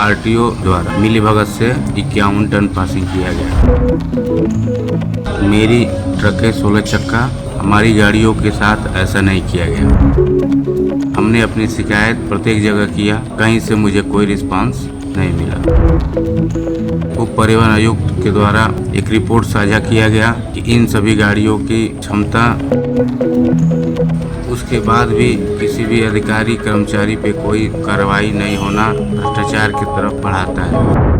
RTO द्वारा मिलीभगत से 51 टन पासिंग किया गया। मेरी ट्रक है 16 चक्का, हमारी गाड़ियों के साथ ऐसा नहीं किया गया। हमने अपनी शिकायत प्रत्येक जगह किया, कहीं से मुझे कोई रिस्पांस नहीं मिला। उप परिवहन आयुक्त के द्वारा एक रिपोर्ट साझा किया गया कि इन सभी गाड़ियों की क्षमता, उसके बाद भी किसी भी अधिकारी कर्मचारी पे कोई कार्रवाई नहीं होना भ्रष्टाचार की तरफ बढ़ाता है।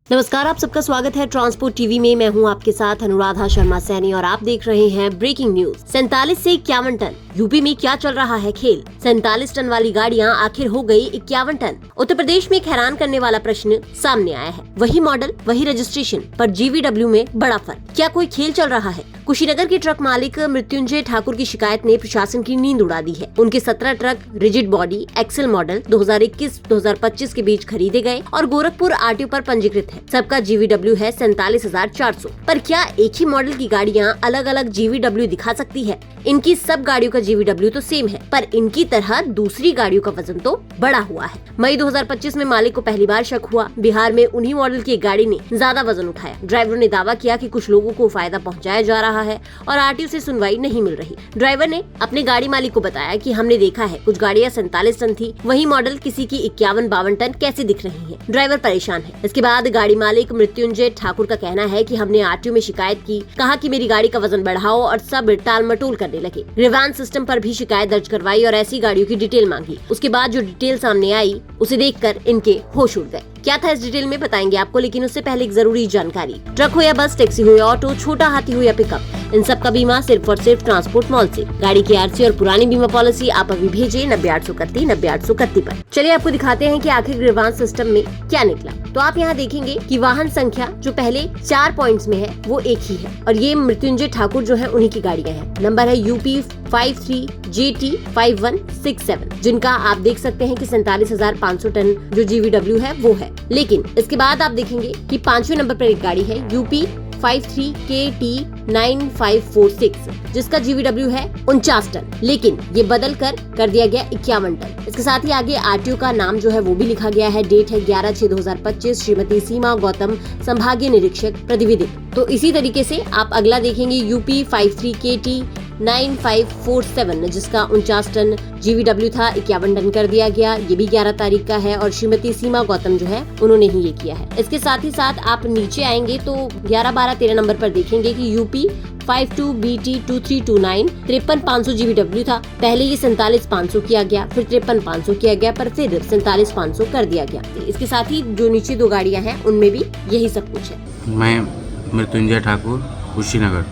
नमस्कार, आप सबका स्वागत है ट्रांसपोर्ट टीवी में। मैं हूं आपके साथ अनुराधा शर्मा सैनी और आप देख रहे हैं ब्रेकिंग न्यूज। 47 से 51 टन, यूपी में क्या चल रहा है खेल। 47 टन वाली गाड़ियां आखिर हो गई 51 टन। उत्तर प्रदेश में एक हैरान करने वाला प्रश्न सामने आया है। वही मॉडल, वही रजिस्ट्रेशन, पर जीवीडब्ल्यू में बड़ा फर्क। क्या कोई खेल चल रहा है? कुशीनगर के ट्रक मालिक मृत्युंजय ठाकुर की शिकायत ने प्रशासन की नींद उड़ा दी है। उनके 17 truck rigid body axle model 2021-2025 के बीच खरीदे गए और गोरखपुर आरटीओ पर पंजीकृत है। सबका जीवीडब्ल्यू है 47,400। पर क्या एक ही मॉडल की गाड़ियां अलग अलग जीवीडब्ल्यू दिखा सकती है? इनकी सब गाड़ियों का जीवीडब्ल्यू तो सेम है, पर इनकी तरह दूसरी गाड़ियों का वजन तो बड़ा हुआ है। मई 2025 में मालिक को पहली बार शक हुआ। बिहार में उन्हीं मॉडल की गाड़ी ने ज्यादा वजन उठाया। ड्राइवर ने दावा किया कि कुछ लोगों को फायदा पहुंचाया जा रहा है और आरटीओ से सुनवाई नहीं मिल रही। ड्राइवर ने अपने गाड़ी मालिक को बताया कि हमने देखा है कुछ गाड़ियां 47 टन थी, वही मॉडल किसी की 51-52 टन कैसे दिख रही है। ड्राइवर परेशान है। इसके बाद गाड़ी मालिक मृत्युंजय ठाकुर का कहना है कि हमने आरटीओ में शिकायत की, कहा कि मेरी गाड़ी का वजन बढ़ाओ और सब टाल मटोल करने लगे। ग्रीवांस सिस्टम पर भी शिकायत दर्ज करवाई और ऐसी गाड़ियों की डिटेल मांगी। उसके बाद जो डिटेल सामने आई उसे देखकर इनके होश उड़ गए। क्या था इस डिटेल में बताएंगे आपको, लेकिन उससे पहले एक जरूरी जानकारी। ट्रक हो या बस, टैक्सी हो या ऑटो, छोटा हाथी हो या पिकअप, इन सब का बीमा सिर्फ और सिर्फ ट्रांसपोर्ट मॉल से। गाड़ी की आरसी और पुरानी बीमा पॉलिसी आप अभी भेजे 90-831 पर। चलिए आपको दिखाते हैं कि आखिर ग्रीवांस सिस्टम में क्या निकला। तो आप यहाँ देखेंगे कि वाहन संख्या जो पहले 4 पॉइंट्स में है वो एक ही है और ये मृत्युंजय ठाकुर जो है उन्हीं की गाड़ियाँ हैं। नंबर है UP 53JT5167, जिनका आप देख सकते हैं कि 47,500 टन जो जीवीडब्ल्यू है वो है। लेकिन इसके बाद आप देखेंगे कि 5वें नंबर पर एक गाड़ी है UP 53KT9546, जिसका जीवीडब्ल्यू है 49 टन, लेकिन ये बदल कर दिया गया 51 टन। इसके साथ ही आगे आरटीओ का नाम जो है वो भी लिखा गया है। डेट है 11/6/2025। श्रीमती सीमा गौतम, संभागीय निरीक्षक प्रतिविधिक। तो इसी तरीके से आप अगला देखेंगे UP 53KT9547, जिसका 49 टन जीवीडब्ल्यू था, 51 टन कर दिया गया। ये भी 11 तारीख का है और श्रीमती सीमा गौतम जो है उन्होंने ही ये किया है। इसके साथ ही साथ आप नीचे आएंगे तो 11, 12, 13 नंबर पर देखेंगे कि UP 52BT2329 53,500 जीवीडब्ल्यू था। पहले ये 47,500 किया गया, फिर 53,500 किया गया, पर फिर 47,500 कर दिया गया। इसके साथ ही जो नीचे 2 गाड़ियां हैं उनमें भी यही सब कुछ है। मैं मृत्युंजय ठाकुर, कुशीनगर।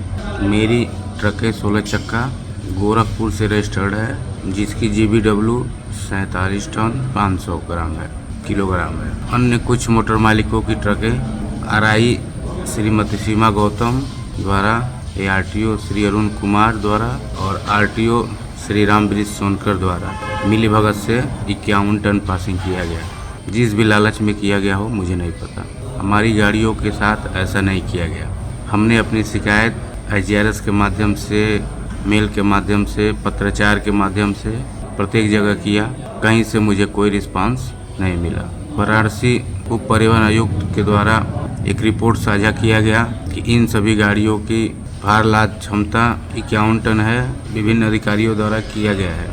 मेरी ट्रक है 16 चक्का, गोरखपुर से रजिस्टर्ड है, जिसकी जीवीडब्ल्यू 47 टन 500 किलोग्राम है। अन्य कुछ मोटर मालिकों की ट्रकें RI श्रीमती सीमा गौतम द्वारा, ARTO श्री अरुण कुमार द्वारा और RTO श्री रामवृष सोनकर द्वारा मिलीभगत से 51 टन पासिंग किया गया। जिस भी लालच में किया गया हो मुझे नहीं पता। हमारी गाड़ियों के साथ ऐसा नहीं किया गया। हमने अपनी शिकायत IGRS के माध्यम से, मेल के माध्यम से, पत्राचार के माध्यम से प्रत्येक जगह किया, कहीं से मुझे कोई रिस्पांस नहीं मिला। वाराणसी उप परिवहन आयुक्त के द्वारा एक रिपोर्ट साझा किया गया कि इन सभी गाड़ियों की भार लाद क्षमता 51 टन है, विभिन्न अधिकारियों द्वारा किया गया है।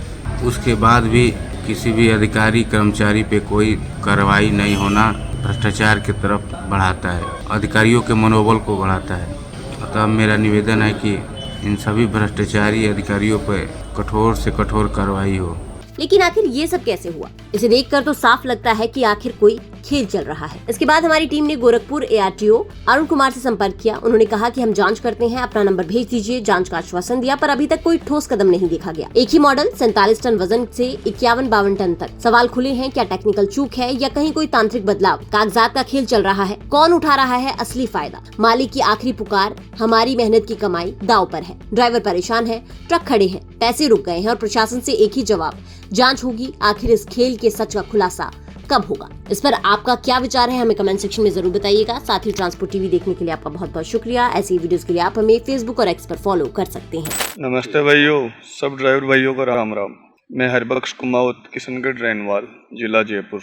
उसके बाद भी किसी भी अधिकारी कर्मचारी पे कोई कार्रवाई नहीं होना भ्रष्टाचार की तरफ बढ़ाता है, अधिकारियों के मनोबल को बढ़ाता है। अतः मेरा निवेदन है कि इन सभी भ्रष्टाचारी अधिकारियों पर कठोर से कठोर कार्रवाई हो। लेकिन आखिर ये सब कैसे हुआ? इसे देखकर तो साफ लगता है कि आखिर कोई खेल चल रहा है। इसके बाद हमारी टीम ने गोरखपुर ARTO अरुण कुमार से संपर्क किया। उन्होंने कहा कि हम जांच करते हैं, अपना नंबर भेज दीजिए। जांच का आश्वासन दिया, पर अभी तक कोई ठोस कदम नहीं देखा गया। एक ही मॉडल 47 टन वजन से 51-52 टन तक। सवाल खुले हैं, क्या टेक्निकल चूक है या कहीं कोई तांत्रिक बदलाव? कागजात का खेल चल रहा है। कौन उठा रहा है असली फायदा? मालिक की आखिरी पुकार, हमारी मेहनत की कमाई दांव पर है। ड्राइवर परेशान है, ट्रक खड़े हैं, पैसे रुक गए हैं और प्रशासन से एक ही जवाब, जांच होगी। आखिर इस खेल के सच का खुलासा कब होगा? इस पर आपका क्या विचार है, हमें कमेंट सेक्शन में जरूर बताइएगा। साथ ही ट्रांसपोर्ट टीवी देखने के लिए आपका बहुत बहुत शुक्रिया। ऐसी वीडियोस के लिए आप हमें फेसबुक और X पर फॉलो कर सकते हैं। नमस्ते भाइयों, सब ड्राइवर भाइयों को राम राम। मैं हरबख्श कुमावत, किशनगढ़ रैनवाल, जिला जयपुर।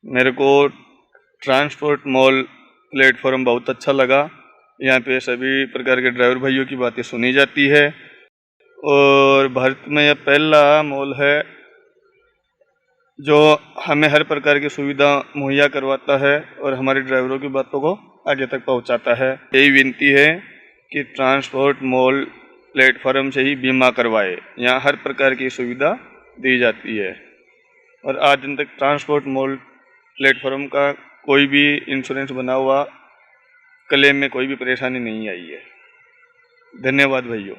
मेरे को ट्रांसपोर्ट मॉल प्लेटफॉर्म बहुत अच्छा लगा। यहाँ पे सभी प्रकार के ड्राइवर भाइयों की बातें सुनी जाती है और भारत में यह पहला मॉल है जो हमें हर प्रकार की सुविधा मुहैया करवाता है और हमारे ड्राइवरों की बातों को आगे तक पहुंचाता है। यही विनती है कि ट्रांसपोर्ट मॉल प्लेटफॉर्म से ही बीमा करवाए। यहाँ हर प्रकार की सुविधा दी जाती है और आज दिन तक ट्रांसपोर्ट मॉल प्लेटफॉर्म का कोई भी इंश्योरेंस बना हुआ क्लेम में कोई भी परेशानी नहीं आई है। धन्यवाद भाइयों।